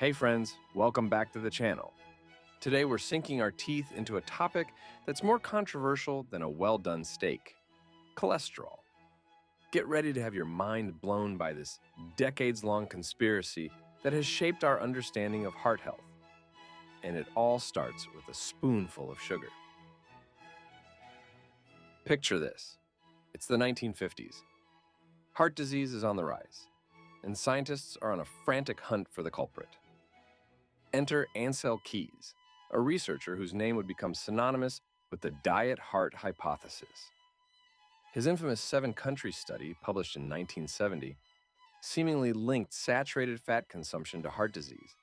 Hey friends, welcome back to the channel. Today we're sinking our teeth into a topic that's more controversial than a well-done steak: cholesterol. Get ready to have your mind blown by this decades-long conspiracy that has shaped our understanding of heart health. And it all starts with a spoonful of sugar. Picture this. It's the 1950s. Heart disease is on the rise, and scientists are on a frantic hunt for the culprit. Enter Ansel Keys, a researcher whose name would become synonymous with the diet heart hypothesis. His infamous 7-country study, published in 1970, seemingly linked saturated fat consumption to heart disease,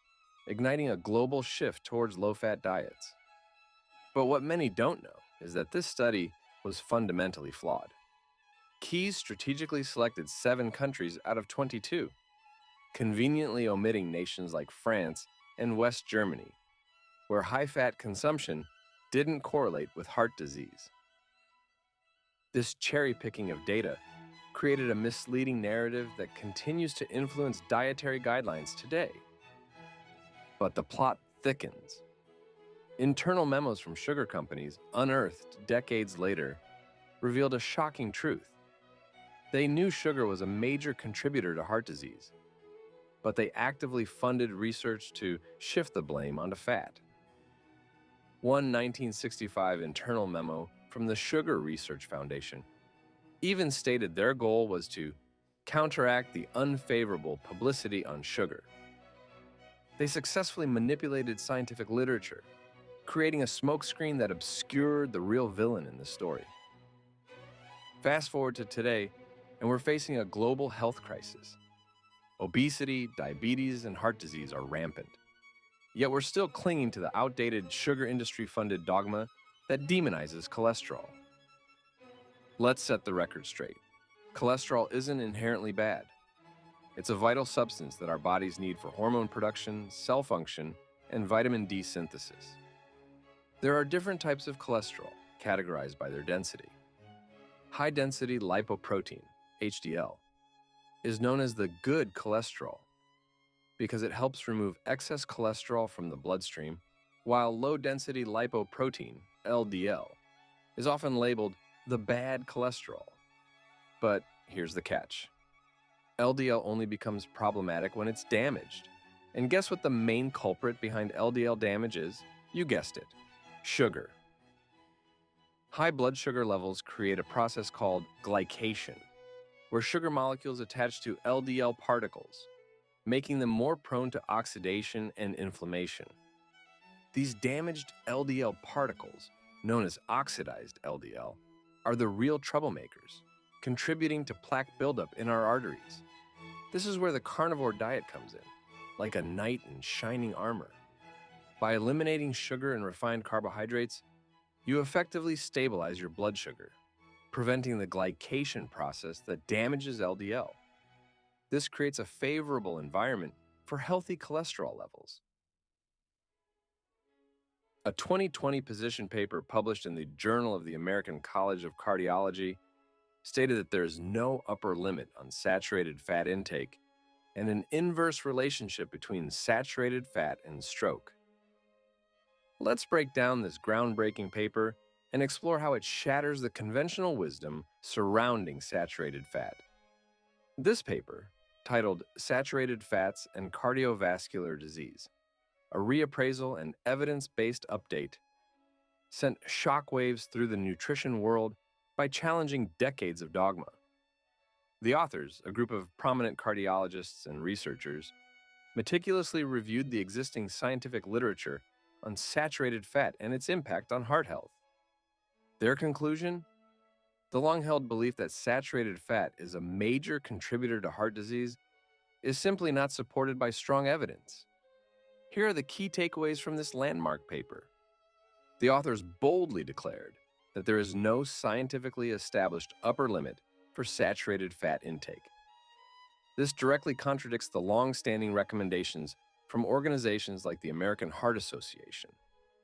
igniting a global shift towards low-fat diets. But what many don't know is that this study was fundamentally flawed. Keys strategically selected 7 countries out of 22, conveniently omitting nations like France and West Germany, where high-fat consumption didn't correlate with heart disease. This cherry-picking of data created a misleading narrative that continues to influence dietary guidelines today. But the plot thickens. Internal memos from sugar companies, unearthed decades later, revealed a shocking truth. They knew sugar was a major contributor to heart disease, but they actively funded research to shift the blame onto fat. One 1965 internal memo from the Sugar Research Foundation even stated their goal was to counteract the unfavorable publicity on sugar. They successfully manipulated scientific literature, creating a smokescreen that obscured the real villain in the story. Fast forward to today, and we're facing a global health crisis. Obesity, diabetes, and heart disease are rampant. Yet we're still clinging to the outdated sugar industry-funded dogma that demonizes cholesterol. Let's set the record straight. Cholesterol isn't inherently bad. It's a vital substance that our bodies need for hormone production, cell function, and vitamin D synthesis. There are different types of cholesterol, categorized by their density. High-density lipoprotein, HDL, is known as the good cholesterol because it helps remove excess cholesterol from the bloodstream, while low-density lipoprotein, LDL, is often labeled the bad cholesterol. But here's the catch. LDL only becomes problematic when it's damaged. And guess what the main culprit behind LDL damage is? You guessed it, sugar. High blood sugar levels create a process called glycation, where sugar molecules attach to LDL particles, making them more prone to oxidation and inflammation. These damaged LDL particles, known as oxidized LDL, are the real troublemakers, contributing to plaque buildup in our arteries. This is where the carnivore diet comes in, like a knight in shining armor. By eliminating sugar and refined carbohydrates, you effectively stabilize your blood sugar, preventing the glycation process that damages LDL. This creates a favorable environment for healthy cholesterol levels. A 2020 position paper published in the Journal of the American College of Cardiology stated that there is no upper limit on saturated fat intake and an inverse relationship between saturated fat and stroke. Let's break down this groundbreaking paper and explore how it shatters the conventional wisdom surrounding saturated fat. This paper, titled Saturated Fats and Cardiovascular Disease, a reappraisal and evidence-based update, sent shockwaves through the nutrition world by challenging decades of dogma. The authors, a group of prominent cardiologists and researchers, meticulously reviewed the existing scientific literature on saturated fat and its impact on heart health. Their conclusion? The long-held belief that saturated fat is a major contributor to heart disease is simply not supported by strong evidence. Here are the key takeaways from this landmark paper. The authors boldly declared that there is no scientifically established upper limit for saturated fat intake. This directly contradicts the long-standing recommendations from organizations like the American Heart Association,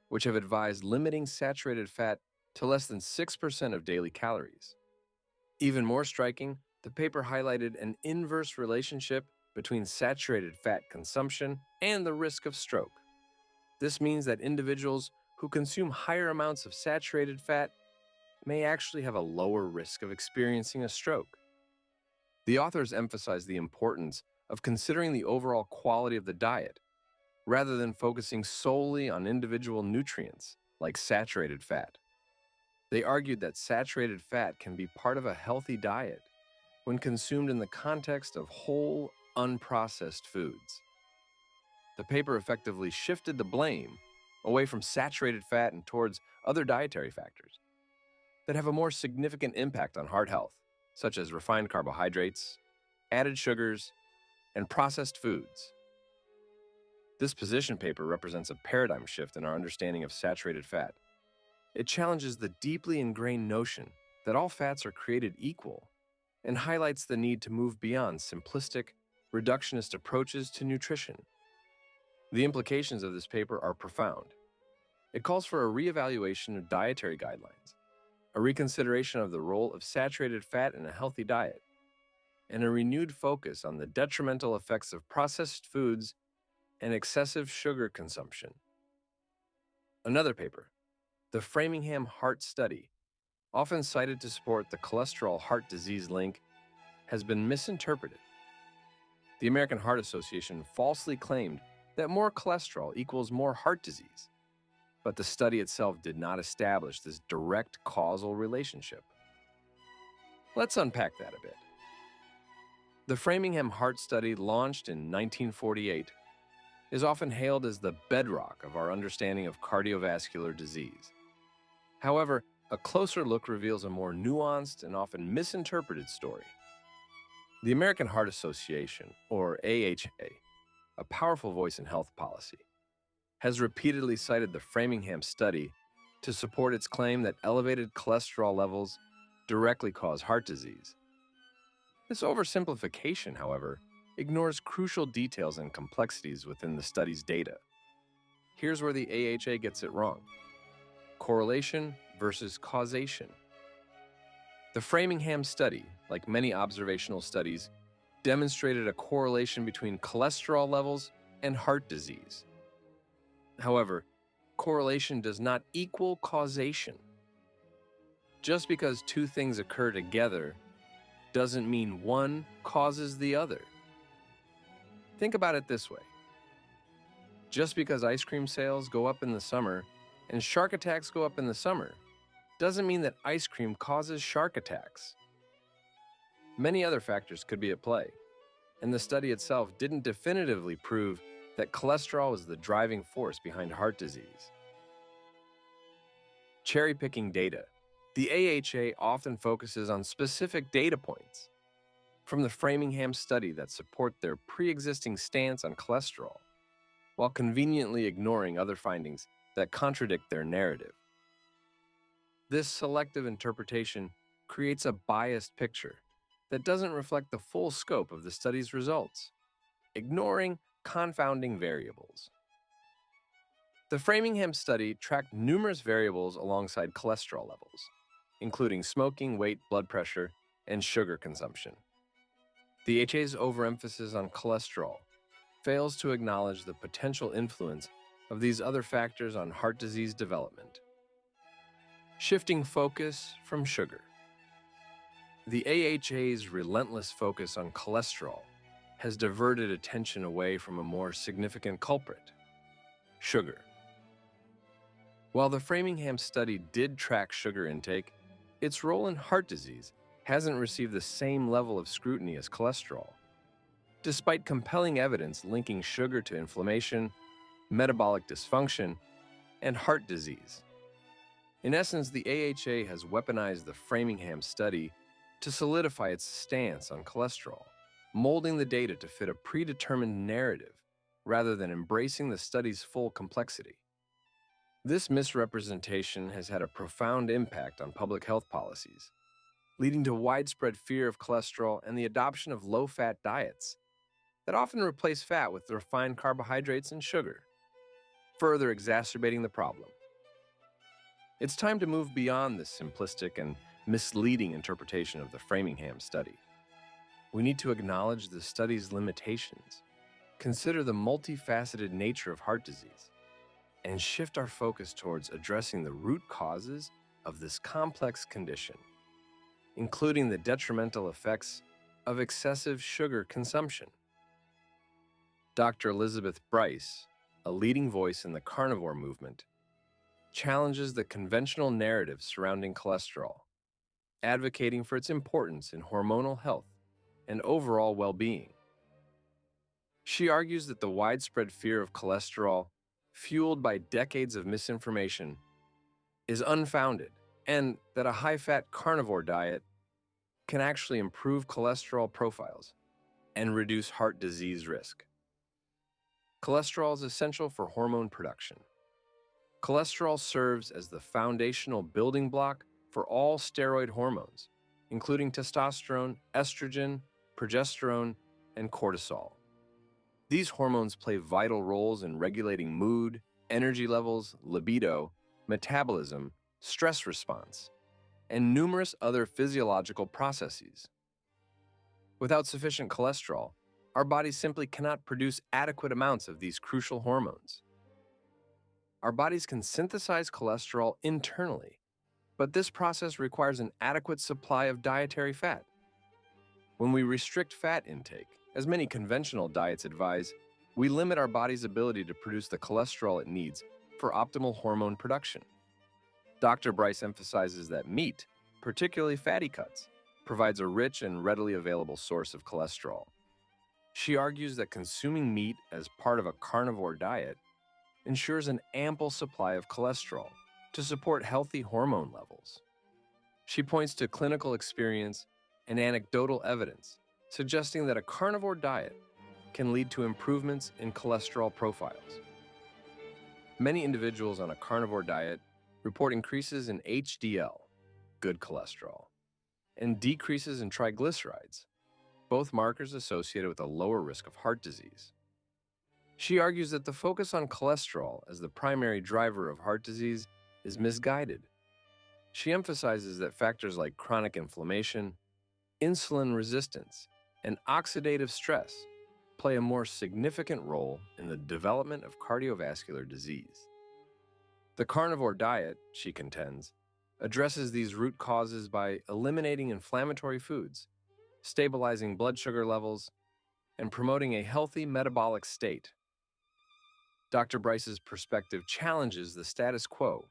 which have advised limiting saturated fat to less than 6% of daily calories. Even more striking, the paper highlighted an inverse relationship between saturated fat consumption and the risk of stroke. This means that individuals who consume higher amounts of saturated fat may actually have a lower risk of experiencing a stroke. The authors emphasize the importance of considering the overall quality of the diet, rather than focusing solely on individual nutrients like saturated fat. They argued that saturated fat can be part of a healthy diet when consumed in the context of whole, unprocessed foods. The paper effectively shifted the blame away from saturated fat and towards other dietary factors that have a more significant impact on heart health, such as refined carbohydrates, added sugars, and processed foods. This position paper represents a paradigm shift in our understanding of saturated fat. It challenges the deeply ingrained notion that all fats are created equal and highlights the need to move beyond simplistic, reductionist approaches to nutrition. The implications of this paper are profound. It calls for a reevaluation of dietary guidelines, a reconsideration of the role of saturated fat in a healthy diet, and a renewed focus on the detrimental effects of processed foods and excessive sugar consumption. Another paper, the Framingham Heart Study, often cited to support the cholesterol-heart disease link, has been misinterpreted. The American Heart Association falsely claimed that more cholesterol equals more heart disease, but the study itself did not establish this direct causal relationship. Let's unpack that a bit. The Framingham Heart Study, launched in 1948, is often hailed as the bedrock of our understanding of cardiovascular disease. However, a closer look reveals a more nuanced and often misinterpreted story. The American Heart Association, or AHA, a powerful voice in health policy, has repeatedly cited the Framingham study to support its claim that elevated cholesterol levels directly cause heart disease. This oversimplification, however, ignores crucial details and complexities within the study's data. Here's where the AHA gets it wrong: correlation versus causation. The Framingham study, like many observational studies, demonstrated a correlation between cholesterol levels and heart disease. However, correlation does not equal causation. Just because two things occur together doesn't mean one causes the other. Think about it this way. Just because ice cream sales go up in the summer and shark attacks go up in the summer doesn't mean that ice cream causes shark attacks. Many other factors could be at play, and the study itself didn't definitively prove that cholesterol is the driving force behind heart disease. Cherry-picking data. The AHA often focuses on specific data points from the Framingham study that support their pre-existing stance on cholesterol, while conveniently ignoring other findings that contradict their narrative. This selective interpretation creates a biased picture that doesn't reflect the full scope of the study's results, ignoring confounding variables. The Framingham study tracked numerous variables alongside cholesterol levels, including smoking, weight, blood pressure, and sugar consumption. The AHA's overemphasis on cholesterol fails to acknowledge the potential influence of these other factors on heart disease development. Shifting focus from sugar. The AHA's relentless focus on cholesterol has diverted attention away from a more significant culprit: sugar. While the Framingham study did track sugar intake, its role in heart disease hasn't received the same level of scrutiny as cholesterol, despite compelling evidence linking sugar to inflammation, metabolic dysfunction, and heart disease. In essence, the AHA has weaponized the Framingham study to solidify its stance on cholesterol, molding the data to fit a predetermined narrative rather than embracing the study's full complexity. This misrepresentation has had a profound impact on public health policies, leading to widespread fear of cholesterol and the adoption of low-fat diets that often replace fat with refined carbohydrates and sugar, further exacerbating the problem. It's time to move beyond this simplistic and misleading interpretation of the Framingham study. we need to acknowledge the study's limitations, consider the multifaceted nature of heart disease, and shift our focus towards addressing the root causes of this complex condition, including the detrimental effects of excessive sugar consumption. Dr. Elizabeth Bryce, a leading voice in the carnivore movement, challenges the conventional narrative surrounding cholesterol, advocating for its importance in hormonal health and overall well-being. She argues that the widespread fear of cholesterol, fueled by decades of misinformation, is unfounded, and that a high-fat carnivore diet can actually improve cholesterol profiles and reduce heart disease risk. Cholesterol is essential for hormone production. Cholesterol serves as the foundational building block for all steroid hormones, including testosterone, estrogen, progesterone, and cortisol. These hormones play vital roles in regulating mood, energy levels, libido, metabolism, stress response, and numerous other physiological processes. Without sufficient cholesterol, our bodies simply cannot produce adequate amounts of these crucial hormones. Our bodies can synthesize cholesterol internally, but this process requires an adequate supply of dietary fat. When we restrict fat intake, as many conventional diets advise, we limit our body's ability to produce the cholesterol it needs for optimal hormone production. Dr. Bryce emphasizes that meat, particularly fatty cuts, provides a rich and readily available source of cholesterol. She argues that consuming meat as part of a carnivore diet ensures an ample supply of cholesterol to support healthy hormone levels. She points to clinical experience and anecdotal evidence suggesting that a carnivore diet can lead to improvements in cholesterol profiles. Many individuals on a carnivore diet report increases in HDL, good cholesterol, and decreases in triglycerides, both markers associated with a lower risk of heart disease. She argues that the focus on cholesterol as the primary driver of heart disease is misguided. She emphasizes that factors like chronic inflammation, insulin resistance, and oxidative stress play a more significant role in the development of cardiovascular disease. The carnivore diet, she contends, addresses these root causes by eliminating inflammatory foods, stabilizing blood sugar levels, and promoting a healthy metabolic state. Dr. Bryce's perspective challenges the status quo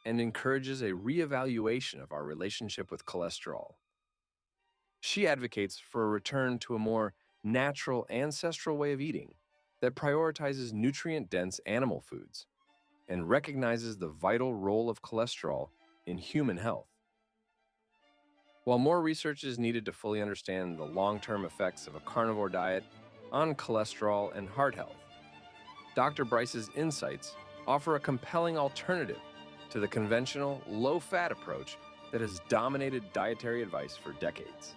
and encourages a reevaluation of our relationship with cholesterol. She advocates for a return to a more natural, ancestral way of eating that prioritizes nutrient-dense animal foods and recognizes the vital role of cholesterol in human health. While more research is needed to fully understand the long-term effects of a carnivore diet on cholesterol and heart health, Dr. Bryce's insights offer a compelling alternative to the conventional, low-fat approach that has dominated dietary advice for decades.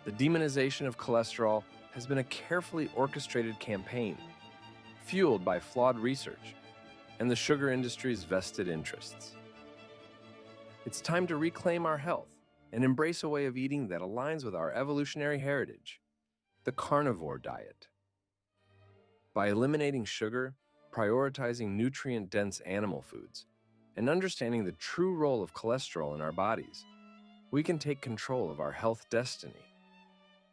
The demonization of cholesterol has been a carefully orchestrated campaign, fueled by flawed research and the sugar industry's vested interests. It's time to reclaim our health and embrace a way of eating that aligns with our evolutionary heritage, the carnivore diet. By eliminating sugar, prioritizing nutrient-dense animal foods, and understanding the true role of cholesterol in our bodies, we can take control of our health destiny.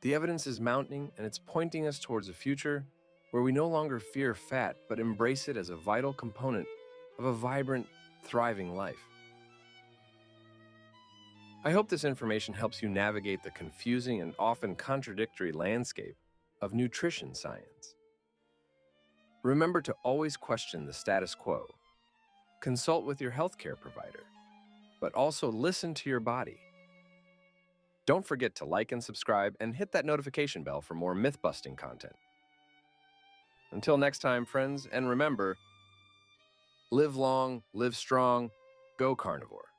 The evidence is mounting, and it's pointing us towards a future where we no longer fear fat, but embrace it as a vital component of a vibrant, thriving life. I hope this information helps you navigate the confusing and often contradictory landscape of nutrition science. Remember to always question the status quo. Consult with your healthcare provider, but also listen to your body. Don't forget to like and subscribe and hit that notification bell for more myth-busting content. Until next time, friends, and remember, live long, live strong, go carnivore.